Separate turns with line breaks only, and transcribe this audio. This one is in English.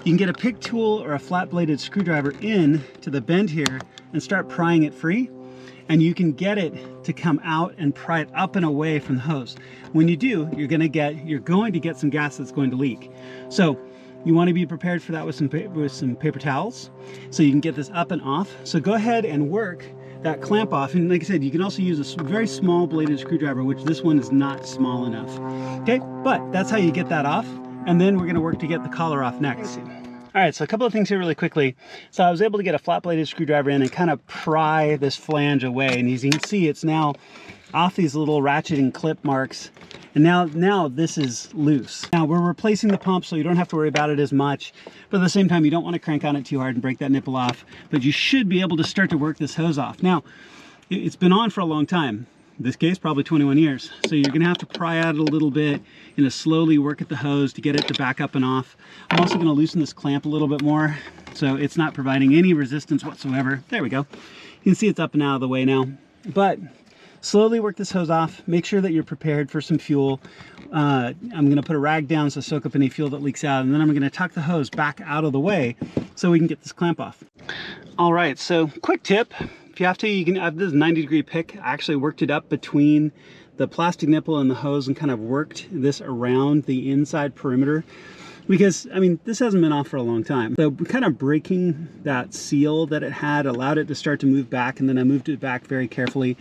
You can get a pick tool or a flat-bladed screwdriver in to the bend here and start prying it free. And you can get it to come out and pry it up and away from the hose. When you do, you're going to get some gas that's going to leak. So you want to be prepared for that with some paper towels, so you can get this up and off. So go ahead and work that clamp off. And like I said, you can also use a very small bladed screwdriver, which this one is not small enough. Okay, but that's how you get that off. And then we're going to work to get the collar off next. All right, so a couple of things here really quickly. So I was able to get a flat bladed screwdriver in and kind of pry this flange away. And as you can see, it's now off these little ratcheting clip marks. And now this is loose. Now we're replacing the pump, so you don't have to worry about it as much. But at the same time, you don't want to crank on it too hard and break that nipple off. But you should be able to start to work this hose off. Now, it's been on for a long time. In this case, probably 21 years. So you're gonna have to pry at it a little bit and slowly work at the hose to get it to back up and off. I'm also gonna loosen this clamp a little bit more so it's not providing any resistance whatsoever. There we go. You can see it's up and out of the way now. But slowly work this hose off. Make sure that you're prepared for some fuel. I'm gonna put a rag down to soak up any fuel that leaks out, and then I'm gonna tuck the hose back out of the way so we can get this clamp off. All right, so quick tip. If you have to, you can have this 90-degree pick. I actually worked it up between the plastic nipple and the hose and kind of worked this around the inside perimeter, because I mean, this hasn't been off for a long time. So kind of breaking that seal that it had allowed it to start to move back, and then I moved it back very carefully.